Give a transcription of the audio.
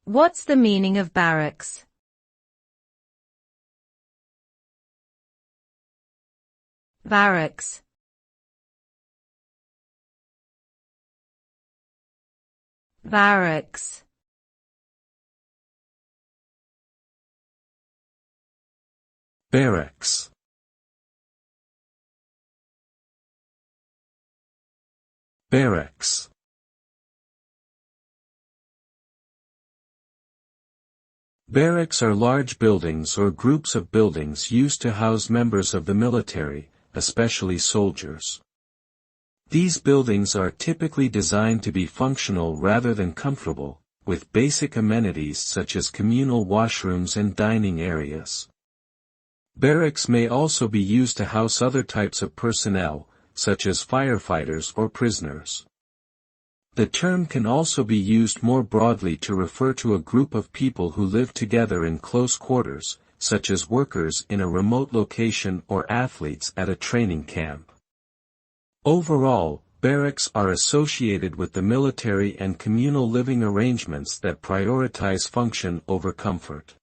What's the meaning of barracks? Barracks. Barracks. Barracks. Barracks. Barracks are large buildings or groups of buildings used to house members of the military, especially soldiers. These buildings are typically designed to be functional rather than comfortable, with basic amenities such as communal washrooms and dining areas. Barracks may also be used to house other types of personnel, such as firefighters or prisoners. The term can also be used more broadly to refer to a group of people who live together in close quarters, such as workers in a remote location or athletes at a training camp. Overall, barracks are associated with the military and communal living arrangements that prioritize function over comfort.